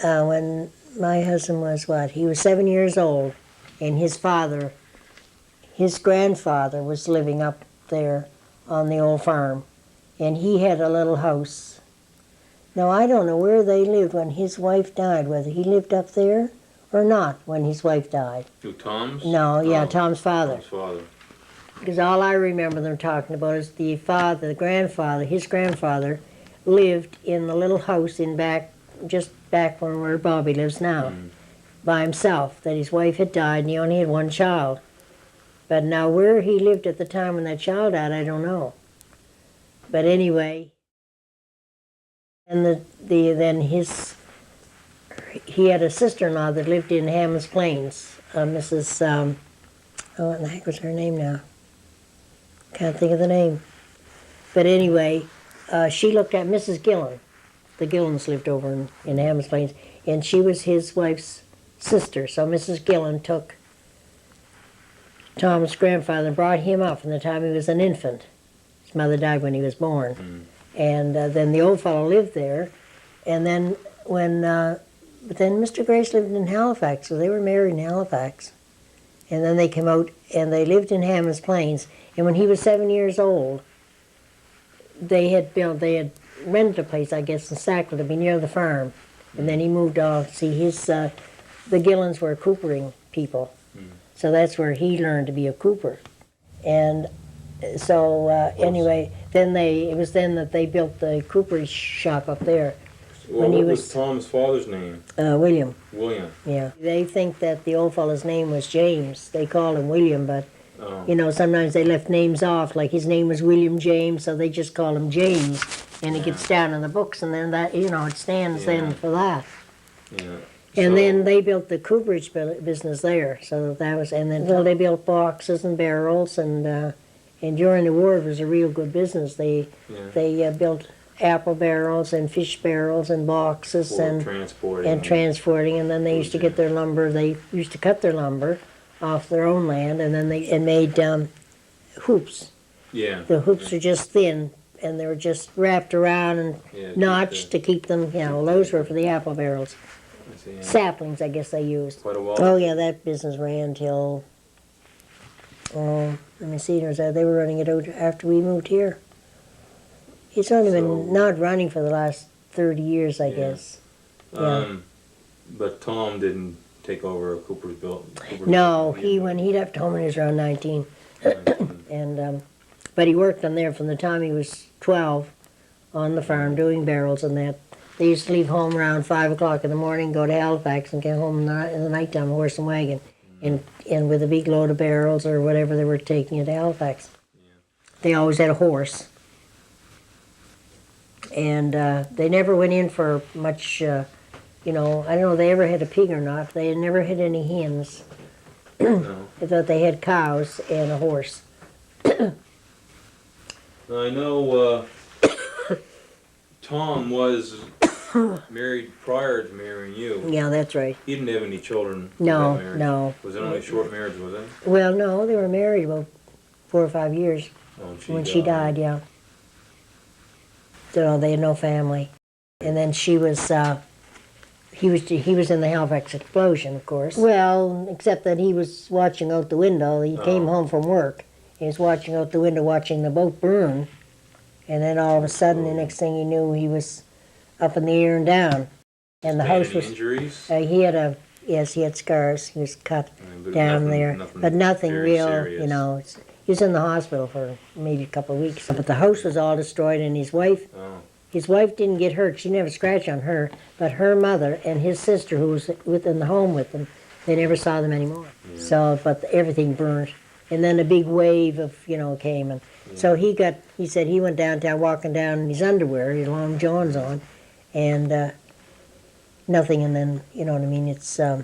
when my husband was what? He was 7 years old, and his grandfather was living up there on the old farm, and he had a little house. Now, I don't know where they lived when his wife died, whether he lived up there or not when his wife died. Who, Tom's? No, yeah, Tom's father. Tom's father. Because all I remember them talking about is the grandfather, his grandfather, lived in the little house just back from where Bobby lives now, by himself, that his wife had died and he only had one child. But now where he lived at the time when that child died, I don't know. But anyway, and he had a sister-in-law that lived in Hammonds Plains, Mrs. What the heck was her name now? Can't think of the name. But anyway, she looked at Mrs. Gillen. The Gillens lived over in Hammonds Plains, and she was his wife's sister. So Mrs. Gillen took Tom's grandfather and brought him up from the time he was an infant. His mother died when he was born. And then the old fellow lived there. And then but then Mr. Grace lived in Halifax, so they were married in Halifax. And then they came out and they lived in Hammonds Plains. And when he was 7 years old, they had rented a place, I guess, in Sackville to be near the farm. And then he moved off. See, the Gillens were coopering people. So that's where he learned to be a cooper. And so anyway, it was then that they built the coopery shop up there. Well, what was Tom's father's name? William. William. Yeah. They think that the old fellow's name was James. They called him William, but you know, sometimes they left names off, like his name was William James, so they just call him James, and it gets down in the books, and then that, you know, it stands then for that. Yeah. And then they built the cooperage business there, so that was, and then they built boxes and barrels, and during the war it was a real good business. They built apple barrels and fish barrels and boxes and transporting, and then they used to get their lumber. They used to cut their lumber off their own land, and then they made hoops. Yeah. The hoops were just thin, and they were just wrapped around and notched to keep them. You know, those were for the apple barrels. Saplings, I guess they used. Quite a while. Oh yeah, that business ran till. Oh, let me see. They were running it out after we moved here. It's only been not running for the last 30 years, I guess. But Tom didn't take over Cooper's built. No, when he left home when he was around 19. And but he worked on there from the time he was 12 on the farm doing barrels and that. They used to leave home around 5 o'clock in the morning, go to Halifax, and get home in the nighttime, horse and wagon, and with a big load of barrels or whatever they were taking it to Halifax. They always had a horse. And they never went in for much, you know, I don't know if they ever had a pig or not. They had never had any hens. No. I thought they had cows and a horse. I know Tom was married prior to marrying you. Yeah, that's right. He didn't have any children. No, no. Was it only a short marriage, was it? Well, no, they were married about 4 or 5 years when she died, yeah. So they had no family. And then she was, he was in the Halifax explosion, of course. Well, except that he was watching out the window. He came home from work. He was watching out the window, watching the boat burn. And then all of a sudden, the next thing he knew, he was up in the air and down. And the house was... injuries? He had scars. He was cut down there. But nothing real, serious. You know. He was in the hospital for maybe a couple of weeks. But the house was all destroyed, and his wife didn't get hurt. She never scratched on her. But her mother and his sister, who was in the home with them, they never saw them anymore. Yeah. So, but everything burned. And then a big wave of, you know, came. And so he said he went downtown walking down in his underwear, his long johns on, and nothing. And then, you know what I mean, it's... saw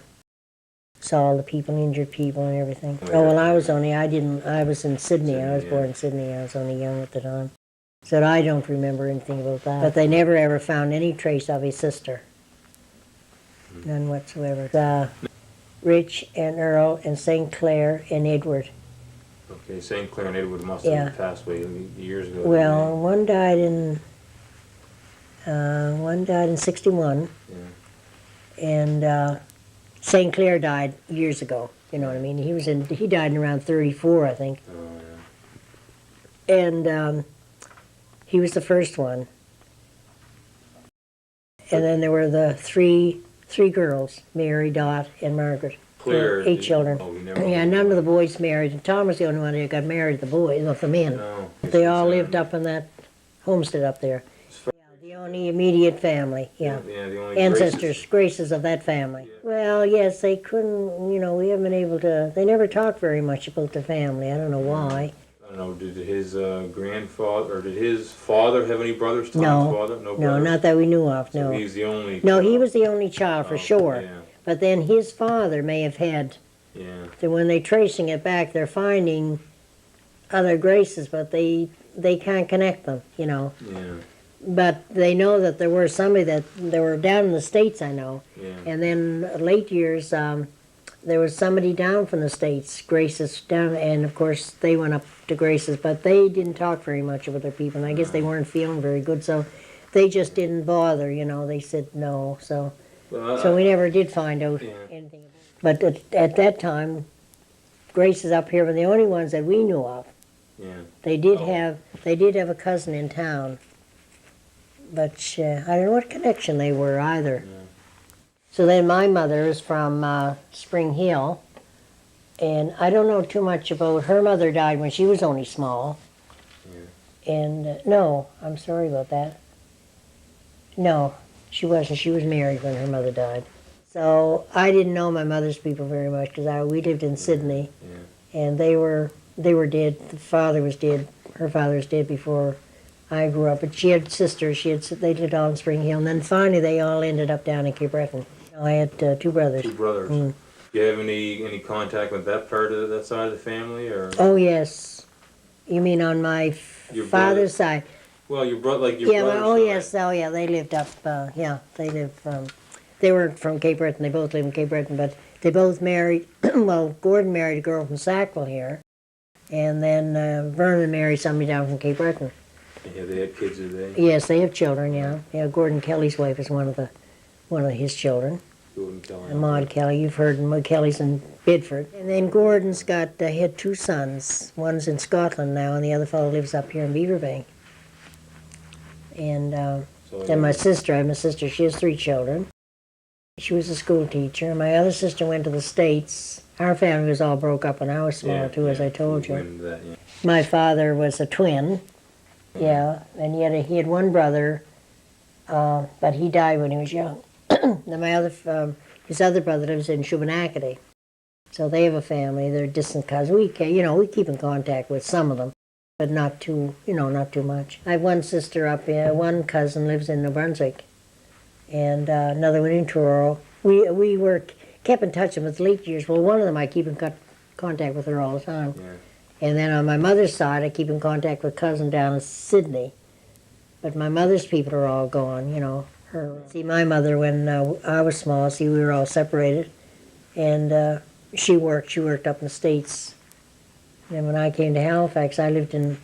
all the people, injured people and everything. Oh, well, I was in Sydney. I was born in Sydney. I was only young at the time. So I don't remember anything about that. But they never ever found any trace of his sister. None whatsoever. Rich and Earl and St. Clair and Edward. Okay, St. Clair and Edward must have passed away years ago. Well, one died in 61. Yeah. And St. Clair died years ago, you know what I mean? He died in around 34, I think. Oh, yeah. And he was the first one. And then there were the three girls, Mary, Dot, and Margaret. Claire, 8 children. Oh, never Yeah, none of the boys married. And Tom was the only one who got married, the boys, of the men. No. They all lived up in that homestead up there. The only immediate family, yeah. Yeah, the only Ancestors, Graces of that family. Yeah. Well, yes, they couldn't, we haven't been able to, they never talked very much about the family. I don't know why. I don't know, did his grandfather, or did his father have any brothers, Tom's No. father? No No, brothers? not that we knew of, So no. he's the only No, child. he was the only child for Oh, sure. Yeah, But then his father may have had, yeah. so when they're tracing it back, they're finding other Graces, but they can't connect them, Yeah, But they know that there were somebody that, they were down in the States, I know. yeah. And then late years, there was somebody down from the States, Graces down, and of course they went up to Graces, but they didn't talk very much with their people, and I guess they weren't feeling very good, so they just didn't bother, they said no, so we never did find out Yeah. anything. But at that time, Graces up here were the only ones that we knew of. Yeah. They did have a cousin in town, but I don't know what connection they were either. Yeah. So then my mother is from Spring Hill, and I don't know too much about, her mother died when she was only small. Yeah. And no, I'm sorry about that. No, she wasn't. She was married when her mother died. So I didn't know my mother's people very much because we lived in Sydney, Yeah. and they were dead. The father was dead. Her father was dead before I grew up. But she had sisters. They lived all in Spring Hill, and then finally they all ended up down in Cape Breton. I had 2 brothers. 2 brothers. Mm. Do you have any contact with that part of that side of the family, or? Oh yes, you mean on my Your father's side? Well, your brother, like your Yeah. brother's Oh side. yes. Oh yeah. They lived up. They lived from. They were from Cape Breton. They both lived in Cape Breton, but they both married. Well, Gordon married a girl from Sackville here, and then Vernon married somebody down from Cape Breton. Yeah, they had kids, did they? Yes, they have children. Yeah. Yeah. Gordon Kelly's wife is one of his children. Gordon Kelly. And Maud Kelly, you've heard Maud Kelly's in Bidford. And then Gordon's he had 2 sons. One's in Scotland now, and the other fellow lives up here in Beaverbank. And So, then I have my sister, she has 3 children. She was a school teacher. My other sister went to the States. Our family was all broke up when I was small, too, as I told you. That, yeah. My father was a twin, yeah, and he had 1 brother, but he died when he was young. Then his other brother lives in Shubenacadie, so they have a family. They're distant cousins. We keep in contact with some of them, but not too much. I have 1 sister up here. 1 cousin lives in New Brunswick, and another one in Truro. We kept in touch with late years. Well, one of them I keep in contact with her all the time. Yeah. And then on my mother's side, I keep in contact with a cousin down in Sydney. But my mother's people are all gone, See, my mother, when I was small, we were all separated. And she worked up in the States. And when I came to Halifax, I lived in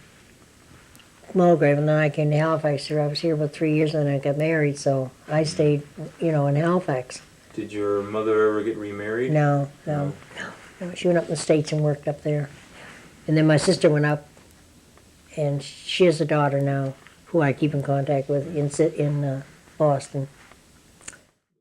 Mulgrave, and then I came to Halifax. I was here about 3 years, and then I got married, so I stayed, in Halifax. Did your mother ever get remarried? No. She went up in the States and worked up there. And then my sister went up, and she has a daughter now who I keep in contact with in Boston.